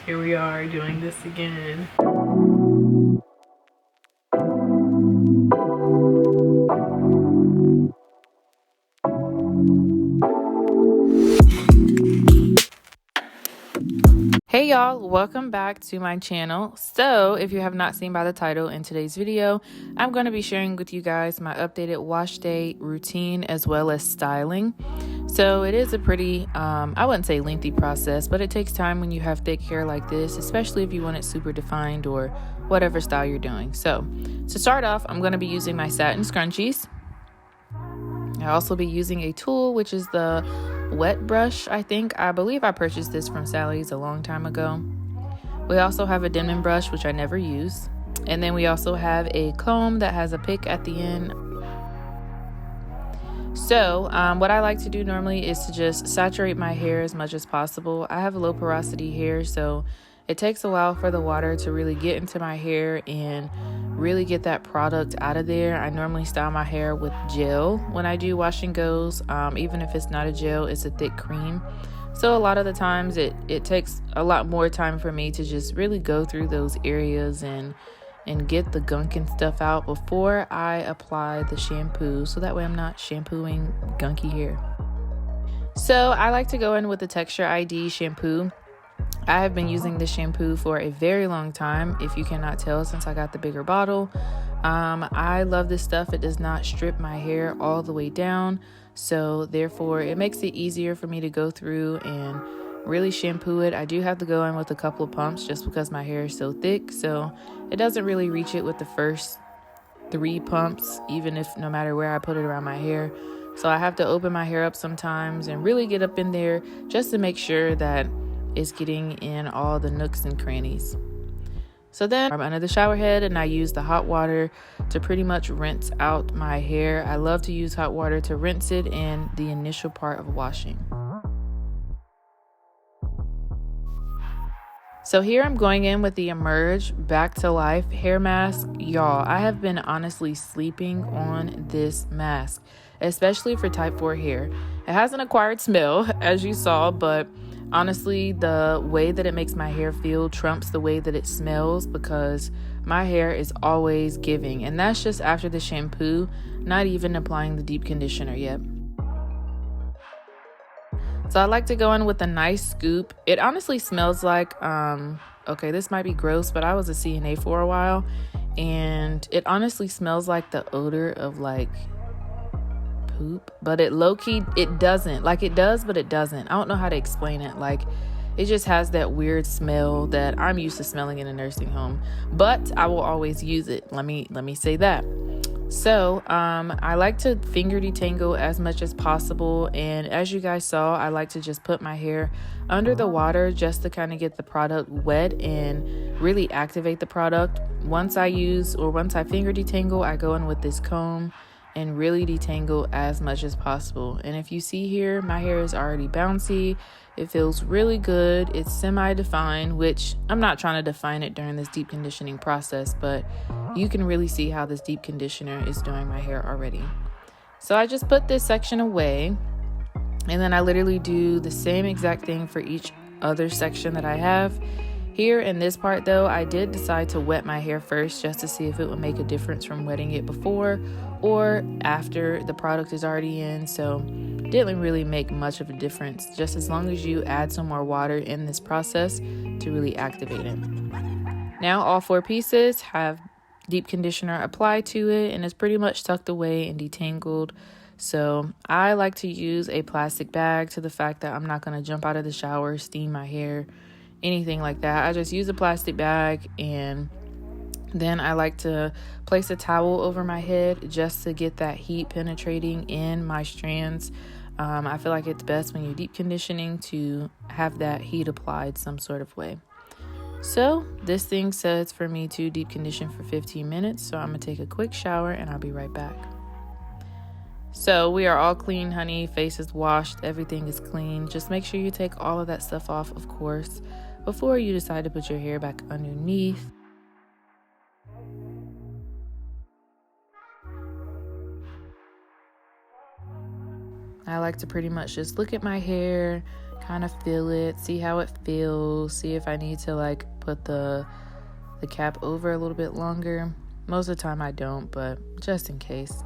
Here we are doing this again. Hey y'all, welcome back to my channel. So if you have not seen by the title, in today's video I'm going to be sharing with you guys my updated wash day routine as well as styling. So it is a pretty I wouldn't say lengthy process, but it takes time when you have thick hair like this, especially if you want it super defined or whatever style you're doing. So to start off, I'm going to be using my satin scrunchies. I'll also be using a tool, which is the wet brush. I believe I purchased this from Sally's a long time ago. We also have a Denman brush, which I never use. And then we also have a comb that has a pick at the end. So what I like to do normally is to just saturate my hair as much as possible. I have low porosity hair, so it takes a while for the water to really get into my hair and really get that product out of there. I normally style my hair with gel when I do wash and goes. Even if it's not a gel, it's a thick cream. So a lot of the times it takes a lot more time for me to just really go through those areas and get the gunk and stuff out before I apply the shampoo, so that way I'm not shampooing gunky hair. So I like to go in with the Texture ID shampoo. I have been using this shampoo for a very long time, if you cannot tell, since I got the bigger bottle. I love this stuff. It does not strip my hair all the way down, so therefore it makes it easier for me to go through and really shampoo it. I do have to go in with a couple of pumps just because my hair is so thick, so it doesn't really reach it with the first 3 pumps, even if no matter where I put it around my hair. So I have to open my hair up sometimes and really get up in there just to make sure that it's getting in all the nooks and crannies. So then I'm under the shower head and I use the hot water to pretty much rinse out my hair. I love to use hot water to rinse it in the initial part of washing. So here I'm going in with the Emerge Back to Life hair mask. Y'all, I have been honestly sleeping on this mask, especially for type 4 hair. It has an acquired smell, as you saw, but honestly, the way that it makes my hair feel trumps the way that it smells, because my hair is always giving. And that's just after the shampoo, not even applying the deep conditioner yet. So I like to go in with a nice scoop. It honestly smells like, okay, this might be gross, but I was a CNA for a while, and it honestly smells like the odor of like poop, but it low-key, it doesn't. Like it does, but it doesn't. I don't know how to explain it. Like it just has that weird smell that I'm used to smelling in a nursing home, but I will always use it. Let me say that. So I like to finger detangle as much as possible, and as you guys saw, I like to just put my hair under the water just to kind of get the product wet and really activate the product. Once I finger detangle, I go in with this comb and really detangle as much as possible. And if you see here, my hair is already bouncy. It feels really good. It's semi-defined, which I'm not trying to define it during this deep conditioning process, but you can really see how this deep conditioner is doing my hair already. So I just put this section away, and then I literally do the same exact thing for each other section that I have. Here in this part though, I did decide to wet my hair first just to see if it would make a difference from wetting it before or after the product is already in. So didn't really make much of a difference, just as long as you add some more water in this process to really activate it. Now all 4 pieces have deep conditioner applied to it, and it's pretty much tucked away and detangled. So I like to use a plastic bag, to the fact that I'm not going to jump out of the shower, steam my hair, anything like that. I just use a plastic bag, and then I like to place a towel over my head just to get that heat penetrating in my strands. I feel like it's best when you're deep conditioning to have that heat applied some sort of way. So this thing says for me to deep condition for 15 minutes. So I'm going to take a quick shower and I'll be right back. So we are all clean, honey. Face is washed. Everything is clean. Just make sure you take all of that stuff off, of course, before you decide to put your hair back underneath. I like to pretty much just look at my hair, kind of feel it, see how it feels, see if I need to like put the cap over a little bit longer. Most of the time I don't, but just in case.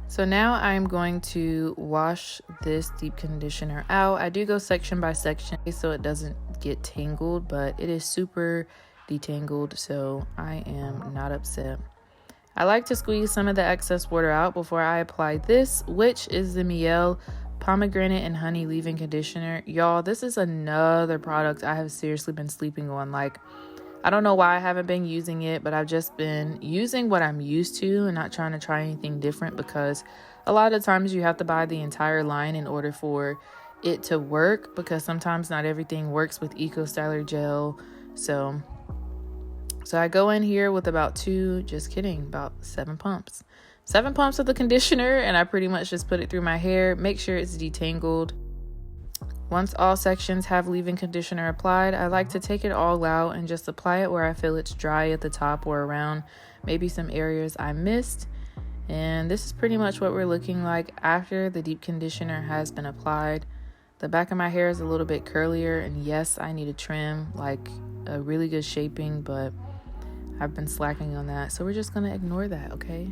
So now I'm going to wash this deep conditioner out. I do go section by section so it doesn't get tangled, but it is super detangled, so I am not upset. I like to squeeze some of the excess water out before I apply this, which is the Mielle Pomegranate and Honey Leave-In Conditioner. Y'all, this is another product I have seriously been sleeping on. Like, I don't know why I haven't been using it, but I've just been using what I'm used to and not trying to try anything different, because a lot of times you have to buy the entire line in order for it to work, because sometimes not everything works with Eco Styler gel. So I go in here with about about 7 pumps. 7 pumps of the conditioner, and I pretty much just put it through my hair, make sure it's detangled. Once all sections have leave-in conditioner applied, I like to take it all out and just apply it where I feel it's dry at the top or around maybe some areas I missed. And this is pretty much what we're looking like after the deep conditioner has been applied. The back of my hair is a little bit curlier, and yes, I need a trim, like a really good shaping, but I've been slacking on that, so we're just gonna ignore that, okay?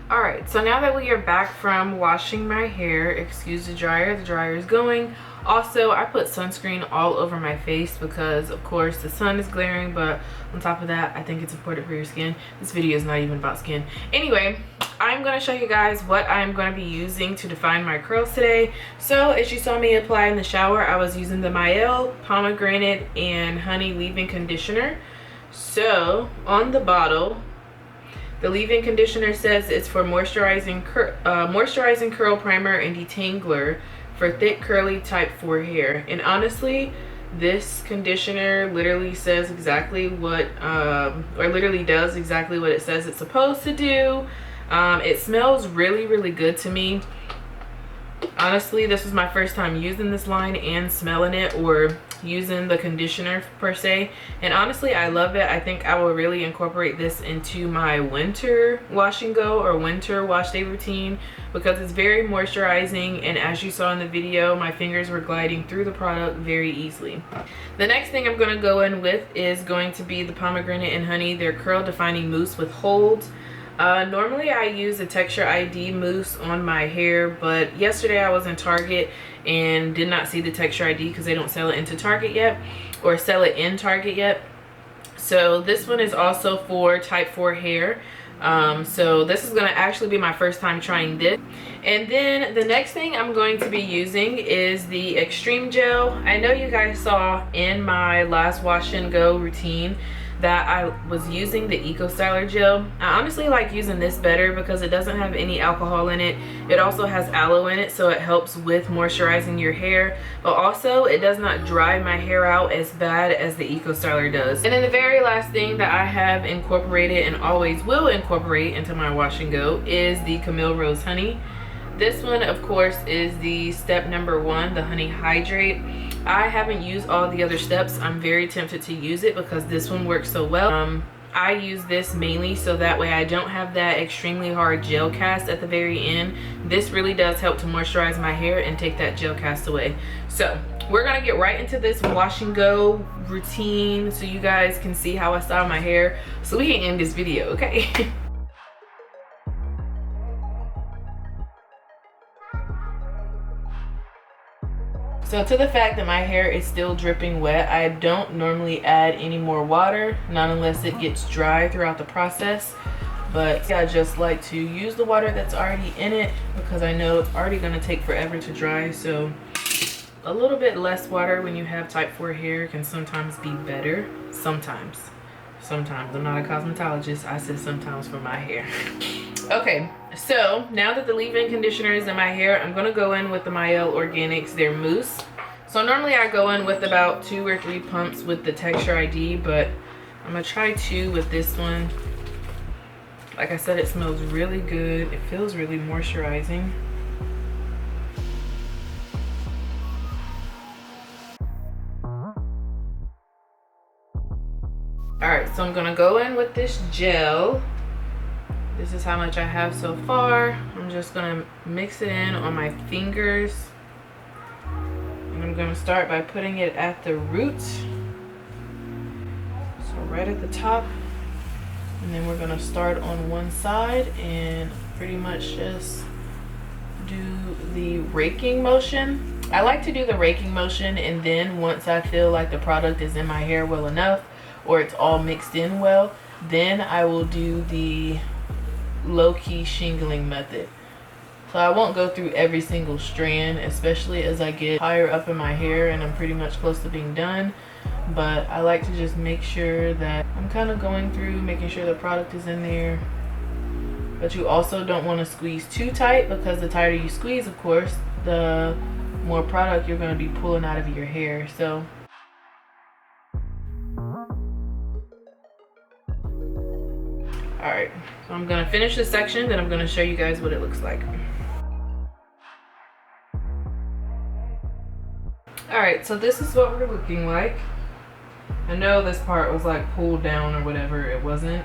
Alright, so now that we are back from washing my hair, excuse the dryer is going. Also, I put sunscreen all over my face because, of course, the sun is glaring, but on top of that, I think it's important for your skin. This video is not even about skin. Anyway, I'm going to show you guys what I'm going to be using to define my curls today. So, as you saw me apply in the shower, I was using the Mielle Pomegranate and Honey Leave-In Conditioner. So, on the bottle, the leave-in conditioner says it's for moisturizing curl primer and detangler for thick curly type 4 hair. And honestly, this conditioner literally says exactly what or literally does exactly what it says it's supposed to do. It smells really good to me. Honestly, this was my first time using this line and smelling it, or using the conditioner per se, and honestly I love it. I think I will really incorporate this into my winter wash and go or winter wash day routine because it's very moisturizing, and as you saw in the video, my fingers were gliding through the product very easily. The next thing I'm going to go in with is going to be the Pomegranate and Honey, their curl defining mousse with holds. Normally I use a Texture ID mousse on my hair, but yesterday I was in Target and did not see the Texture ID because they don't sell it into Target yet, or sell it in Target yet. So this one is also for type 4 hair. So this is going to actually be my first time trying this. And then the next thing I'm going to be using is the Xtreme gel. I know you guys saw in my last wash and go routine that I was using the Eco Styler gel. I honestly like using this better because it doesn't have any alcohol in it. It also has aloe in it, so it helps with moisturizing your hair, but also it does not dry my hair out as bad as the Eco Styler does. And then the very last thing that I have incorporated and always will incorporate into my wash and go is the Camille Rose Honey. This one, of course, is the step number 1, the Honey Hydrate. I haven't used all the other steps. I'm very tempted to use it because this one works so well. I use this mainly so that way I don't have that extremely hard gel cast at the very end. This really does help to moisturize my hair and take that gel cast away. So we're gonna get right into this wash and go routine so you guys can see how I style my hair so we can end this video, okay? So to the fact that my hair is still dripping wet, I don't normally add any more water, not unless it gets dry throughout the process. But I just like to use the water that's already in it because I know it's already going to take forever to dry. So a little bit less water when you have type 4 hair can sometimes be better. Sometimes. I'm not a cosmetologist. I said sometimes for my hair. Okay, so now that the leave-in conditioner is in my hair, I'm going to go in with the Mielle Organics, their mousse. So normally I go in with about 2 or 3 pumps with the Texture ID, but I'm going to try 2 with this one. Like I said, it smells really good. It feels really moisturizing. Alright, so I'm going to go in with this gel. This is how much I have so far. I'm just gonna mix it in on my fingers. And I'm gonna start by putting it at the root. So right at the top. And then we're gonna start on one side and pretty much just do the raking motion. I like to do the raking motion, and then once I feel like the product is in my hair well enough, or it's all mixed in well, then I will do the low-key shingling method. So I won't go through every single strand, especially as I get higher up in my hair and I'm pretty much close to being done. But I like to just make sure that I'm kind of going through, making sure the product is in there. But you also don't want to squeeze too tight, because the tighter you squeeze, of course, the more product you're going to be pulling out of your hair. So alright, so I'm going to finish this section, then I'm going to show you guys what it looks like. Alright, so this is what we're looking like. I know this part was like pulled down or whatever. It wasn't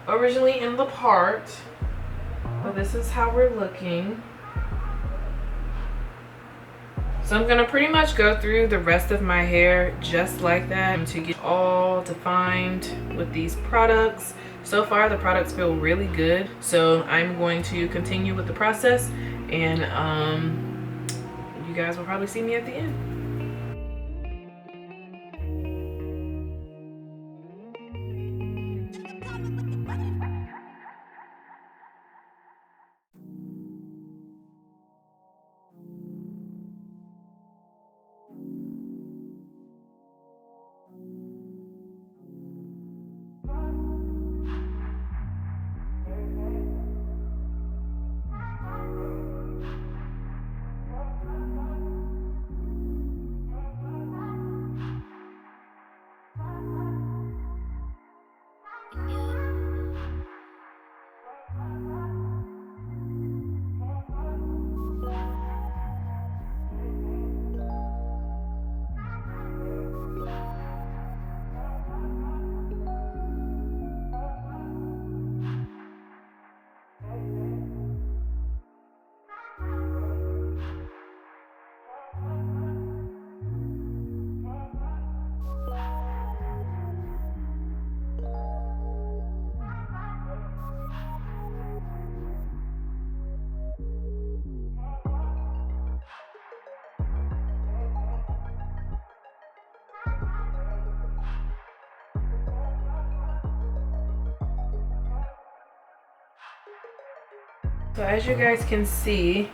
originally in the part, but this is how we're looking. So I'm gonna pretty much go through the rest of my hair just like that to get all defined with these products. So far the products feel really good, so I'm going to continue with the process, and you guys will probably see me at the end. So as you guys can see,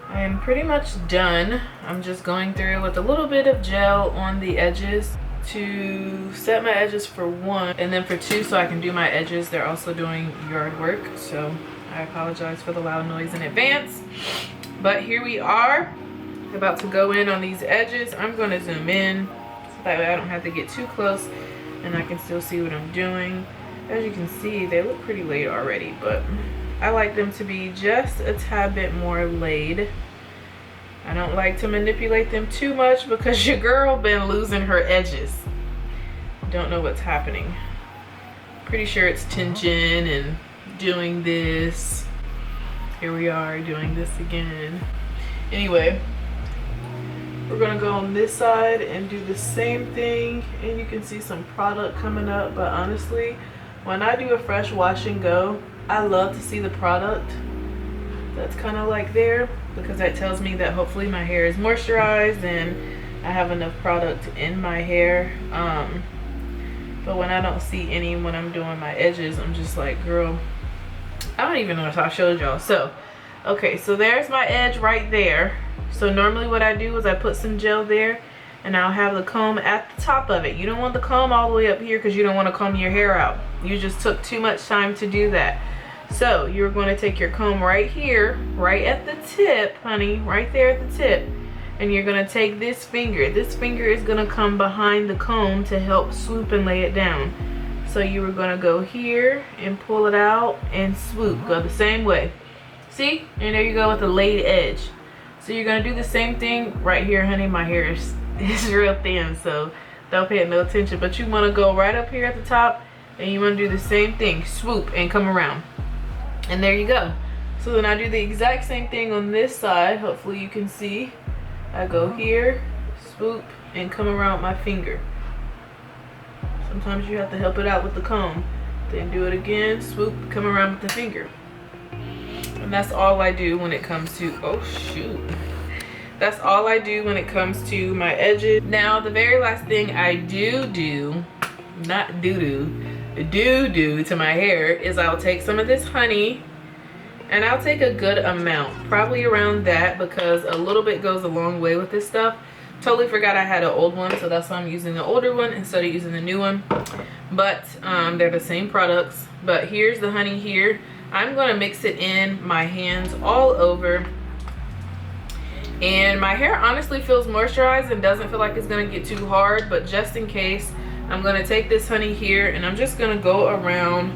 I am pretty much done. I'm just going through with a little bit of gel on the edges to set my edges for one, and then for two, so I can do my edges. They're also doing yard work, so I apologize for the loud noise in advance. But here we are, about to go in on these edges. I'm going to zoom in so that way I don't have to get too close and I can still see what I'm doing. As you can see, they look pretty laid already, but I like them to be just a tad bit more laid. I don't like to manipulate them too much because your girl been losing her edges. Don't know what's happening. Pretty sure it's tension and doing this. Here we are doing this again. Anyway, we're gonna go on this side and do the same thing, and you can see some product coming up. But honestly, when I do a fresh wash and go, I love to see the product that's kind of like there, because that tells me that hopefully my hair is moisturized and I have enough product in my hair. But when I don't see any when I'm doing my edges, I'm just like, girl, I don't even know if I showed y'all. So okay, so there's my edge right there. So normally what I do is I put some gel there, and I'll have the comb at the top of it. You don't want the comb all the way up here because you don't want to comb your hair out. You just took too much time to do that. So you're going to take your comb right here, right at the tip, honey, right there at the tip, and you're going to take this finger. This finger is going to come behind the comb to help swoop and lay it down. So you were going to go here and pull it out and swoop. Go the same way. See? And there you go with the laid edge. So you're going to do the same thing right here, honey. My hair is real thin, so don't pay no attention. But you want to go right up here at the top, and you want to do the same thing. Swoop and come around. And there you go. So then I do the exact same thing on this side. Hopefully you can see. I go here, swoop, and come around my finger. Sometimes you have to help it out with the comb. Then do it again, swoop, come around with the finger. And that's all I do when it comes to, oh shoot. That's all I do when it comes to my edges. Now the very last thing I do, not do to my hair is I'll take some of this honey, and I'll take a good amount, probably around that, because a little bit goes a long way with this stuff. Totally forgot I had an old one, so that's why I'm using the older one instead of using the new one. But they're the same products. But here's the honey here. I'm gonna mix it in my hands all over. And my hair honestly feels moisturized and doesn't feel like it's gonna get too hard, but just in case, I'm gonna take this honey here and I'm just gonna go around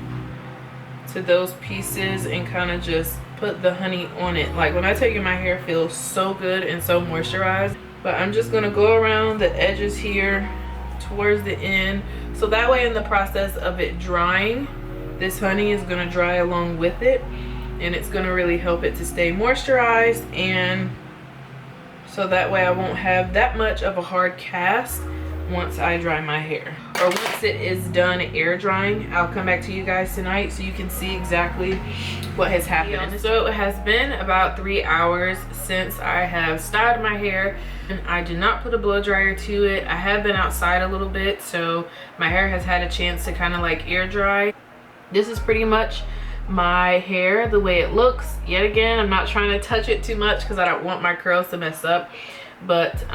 to those pieces and kind of just put the honey on it. Like when I tell you my hair feels so good and so moisturized, but I'm just gonna go around the edges here towards the end. So that way in the process of it drying, this honey is gonna dry along with it, and it's gonna really help it to stay moisturized, and so that way I won't have that much of a hard cast once I dry my hair. Or once it is done air drying, I'll come back to you guys tonight so you can see exactly what has happened. So it has been about 3 hours since I have styled my hair, and I did not put a blow dryer to it. I have been outside a little bit, so my hair has had a chance to kind of like air dry. This is pretty much my hair the way it looks. Yet again, I'm not trying to touch it too much because I don't want my curls to mess up, but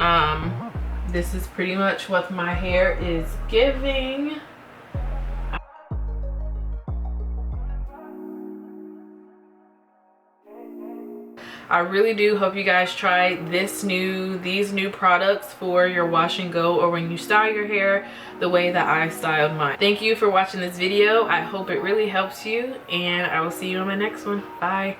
this is pretty much what my hair is giving. I really do hope you guys try these new products for your wash and go, or when you style your hair the way that I styled mine. Thank you for watching this video. I hope it really helps you, and I will see you on my next one. Bye.